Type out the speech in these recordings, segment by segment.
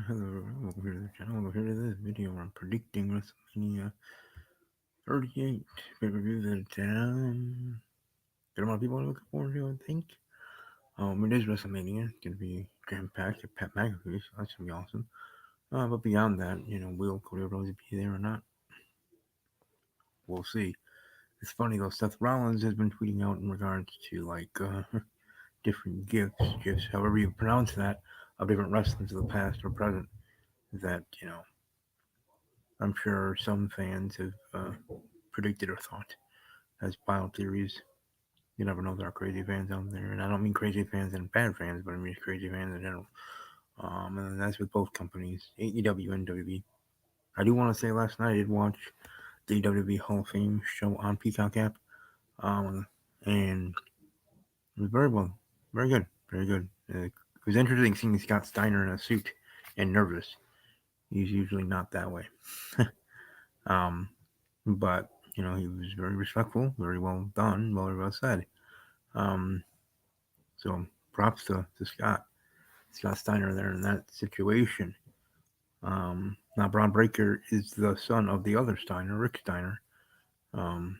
Hello, welcome here to the channel. Welcome here to this video where I'm predicting WrestleMania 38 pay-per-view that's got a lot of people looking forward to, I think. It is WrestleMania. It's gonna be jam-packed at Pat McAfee, so that's gonna be awesome. But beyond that, will Cody Rhodes be there or not? We'll see. It's funny though, Seth Rollins has been tweeting out in regards to different gifts, however you pronounce that, of different wrestlers of the past or present. That I'm sure some fans have predicted or thought as wild theories. You never know, there are crazy fans out there, and I don't mean crazy fans and bad fans, but I mean crazy fans in general. And that's with both companies, AEW and WWE. I do want to say last night I did watch the WWE Hall of Fame show on Peacock app, and it was very well, very good, very good. It was interesting seeing Scott Steiner in a suit and nervous. He's usually not that way. um, but he was very respectful, very well done, very well said. Um, so props to Scott Steiner there in that situation. Now Braun Breaker is the son of the other Steiner, Rick Steiner. Um,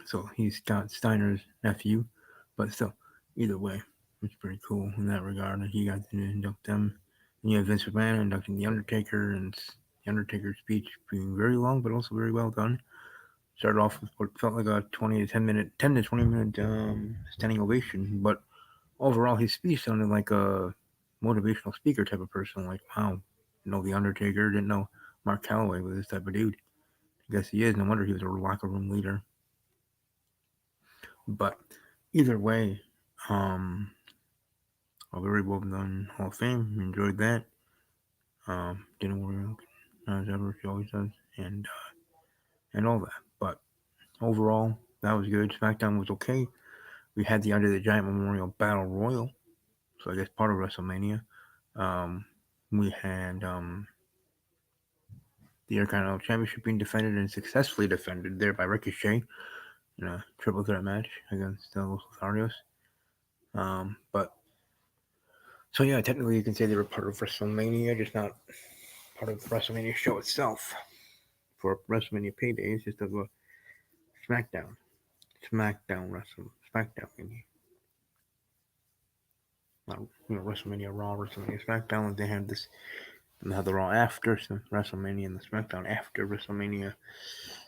so he's Scott Steiner's nephew, but still, either way, it's pretty cool in that regard that he got to induct them. And you have Vince McMahon inducting the Undertaker, and the Undertaker's speech being very long, but also very well done. Started off with what felt like a 10 to 20 minute standing ovation, but overall his speech sounded like a motivational speaker type of person. Like, wow, the Undertaker, didn't know Mark Calloway was this type of dude. I guess he is. No wonder he was a locker room leader. But either way, um, a very well done Hall of Fame. Enjoyed that. Didn't worry as ever she always does, and all that. But overall, that was good. SmackDown was okay. We had the Under the Giant Memorial Battle Royal, so I guess part of WrestleMania. Um, we had the Intercontinental Championship being defended and successfully defended there by Ricochet in a triple threat match against Los Lotharios. But so yeah, technically you can say they were part of WrestleMania, just not part of the WrestleMania show itself. For WrestleMania payday, it's just of a SmackDown, SmackDown Mania. Not WrestleMania Raw, WrestleMania SmackDown. They had this, and they had the Raw after WrestleMania and the SmackDown after WrestleMania.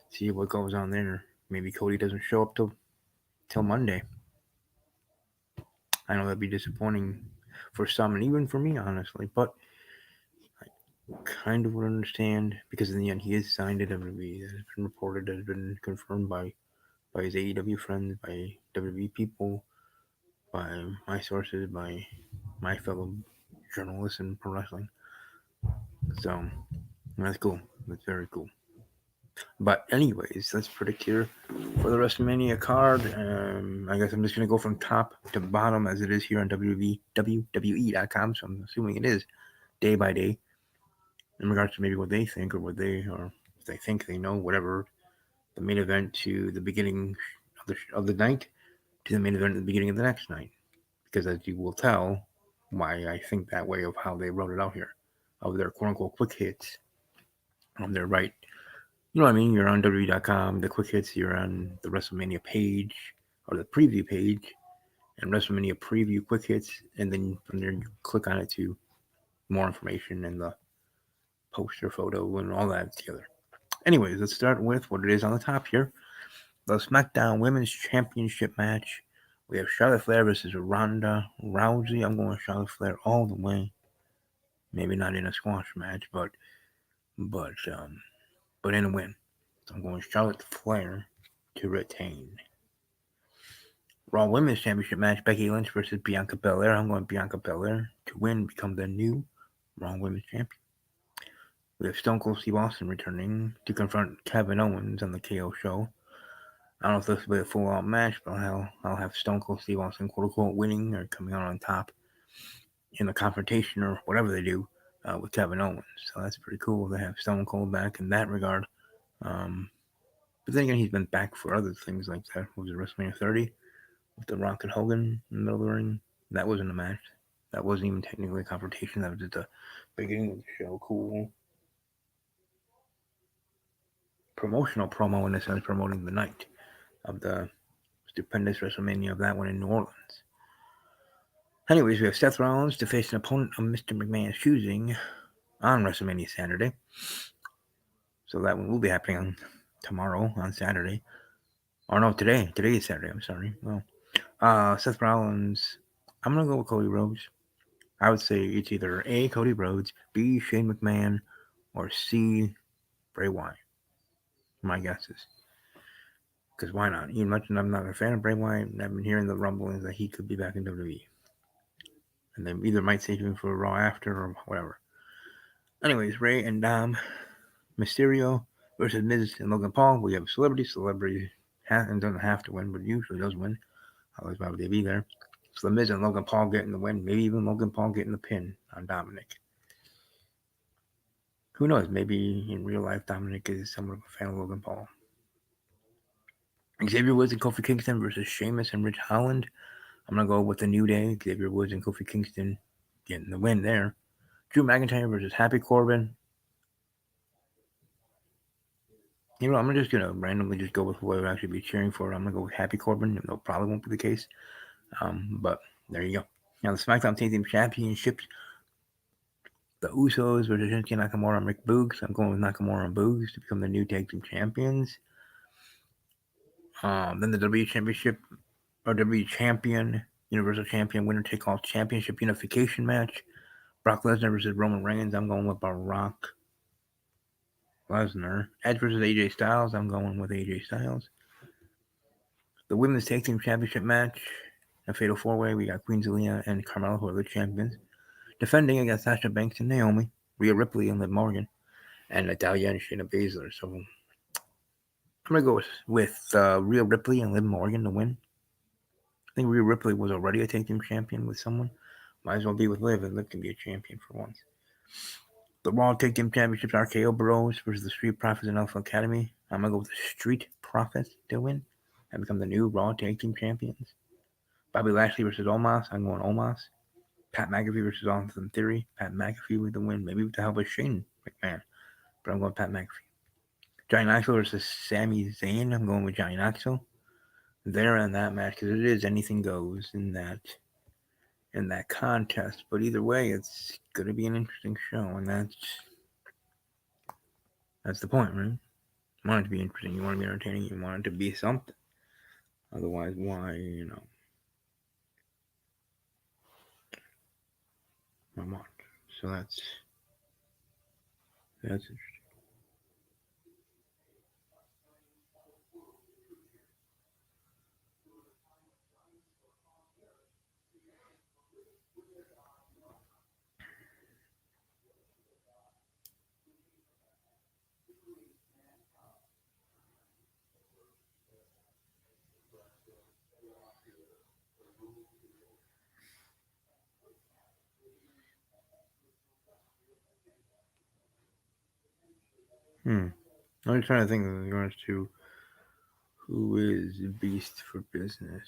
See what goes on there. Maybe Cody doesn't show up till Monday. I know that'd be disappointing for some, and even for me, honestly. But I kind of would understand because in the end, he is signed to WWE. That has been reported, that has been confirmed by his AEW friends, by WWE people, by my sources, by my fellow journalists in pro wrestling. So that's cool. That's very cool. But anyways, let's predict here for the WrestleMania card. I guess I'm just gonna go from top to bottom as it is here on WWE.com. So I'm assuming it is day by day in regards to maybe what they think or if they think they know whatever the main event to the beginning of the night to the main event at the beginning of the next night. Because as you will tell, why I think that way of how they wrote it out here, of their quote unquote quick hits. They're right. You know what I mean? You're on WWE.com, the quick hits, you're on the WrestleMania page or the preview page, and WrestleMania preview quick hits, and then from there you click on it to more information and the poster photo and all that together. Anyways, let's start with what it is on the top here. The SmackDown Women's Championship match. We have Charlotte Flair versus Ronda Rousey. I'm going Charlotte Flair all the way. Maybe not in a squash match, but but in a win. So I'm going Charlotte Flair to retain. Raw Women's Championship match: Becky Lynch versus Bianca Belair. I'm going Bianca Belair to win, become the new Raw Women's Champion. We have Stone Cold Steve Austin returning to confront Kevin Owens on the KO show. I don't know if this will be a full-on match, but I'll have Stone Cold Steve Austin quote-unquote winning or coming out on top in the confrontation or whatever they do with Kevin Owens. So that's pretty cool to have Stone Cold back in that regard. Um, but then again, he's been back for other things like that. What was it, WrestleMania 30 with The Rock and Hogan in the middle of the ring? That wasn't a match. That wasn't even technically a confrontation. That was just the beginning of the show. Cool promotional promo in a sense, promoting the night of the stupendous WrestleMania of that one in New Orleans. Anyways, we have Seth Rollins to face an opponent of Mr. McMahon's choosing on WrestleMania Saturday. So that one will be happening on tomorrow on Saturday. Or no, today. Today is Saturday. I'm sorry. Well, Seth Rollins. I'm gonna go with Cody Rhodes. I would say it's either A. Cody Rhodes, B. Shane McMahon, or C. Bray Wyatt. My guesses. Because why not? You mentioned I'm not a fan of Bray Wyatt, and I've been hearing the rumblings that he could be back in WWE. And they either might save him for a Raw after or whatever. Anyways, Ray and Dom Mysterio versus Miz and Logan Paul. We have a celebrity. Celebrity and doesn't have to win, but usually does win. Otherwise, why would they be there? So the Miz and Logan Paul getting the win. Maybe even Logan Paul getting the pin on Dominic. Who knows? Maybe in real life, Dominic is somewhat of a fan of Logan Paul. Xavier Woods and Kofi Kingston versus Sheamus and Rich Holland. I'm going to go with the New Day. Xavier Woods and Kofi Kingston getting the win there. Drew McIntyre versus Happy Corbin. You know, I'm just going to randomly just go with who I would actually be cheering for. I'm going to go with Happy Corbin, even though it probably won't be the case. But there you go. Now, the SmackDown Tag Team Championships. The Usos versus Shinsuke Nakamura and Rick Boogs. I'm going with Nakamura and Boogs to become the new Tag Team Champions. Then the WWE Championship, or WWE Champion, Universal Champion, Winner Take All Championship Unification match. Brock Lesnar versus Roman Reigns. I'm going with Brock Lesnar. Edge versus AJ Styles. I'm going with AJ Styles. The Women's Tag Team Championship match, a Fatal 4-Way. We got Queen Zelina and Carmella, who are the champions. Defending against Sasha Banks and Naomi, Rhea Ripley and Liv Morgan, and Natalya and Shayna Baszler. So I'm going to go with Rhea Ripley and Liv Morgan to win. I think Rhea Ripley was already a tag team champion with someone. Might as well be with Liv, and Liv can be a champion for once. The Raw Tag Team Championships, RKO Bros versus the Street Profits and Alpha Academy. I'm going to go with the Street Profits to win and become the new Raw Tag Team Champions. Bobby Lashley versus Omos. I'm going Omos. Pat McAfee versus Austin Theory. Pat McAfee with the win, maybe with the help of Shane McMahon, but I'm going Pat McAfee. Johnny Knoxville versus Sami Zayn. I'm going with Johnny Knoxville there in that match because it is anything goes in that contest. But either way, it's gonna be an interesting show, and that's the point, right? You want it to be interesting. You want to be entertaining. You want it to be something. Otherwise, why? Why not? So that's interesting. I'm just trying to think in regards to who is Beast for Business.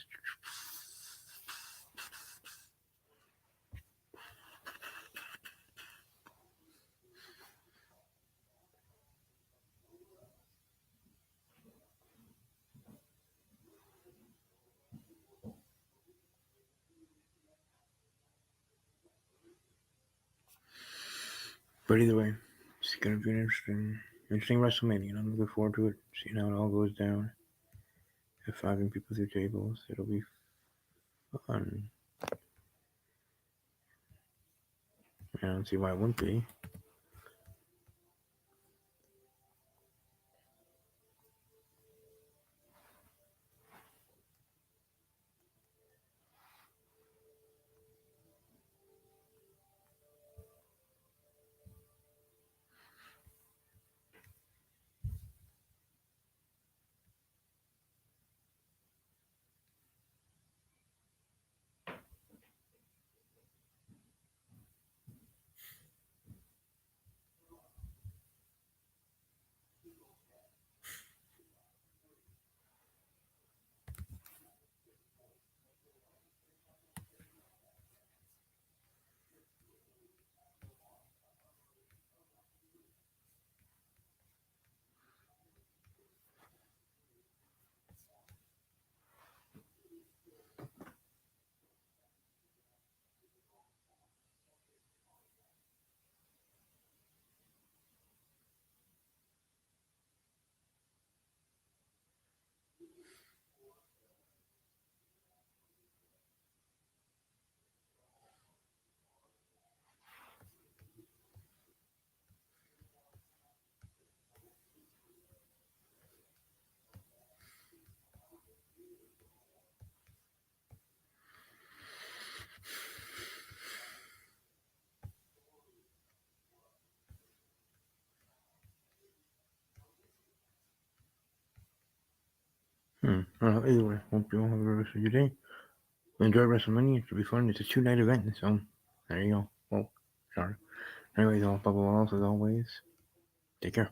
But either way, it's gonna be an interesting WrestleMania, and I'm looking forward to it. Seeing how it all goes down. F5ing people through tables, it'll be fun. I don't see why it wouldn't be. Either way, hope you all have a good rest of your day. Enjoy WrestleMania. It should be fun. It's a 2 night event, so there you go. Well, sorry. Anyways, I'll Papa Walls as always. Take care.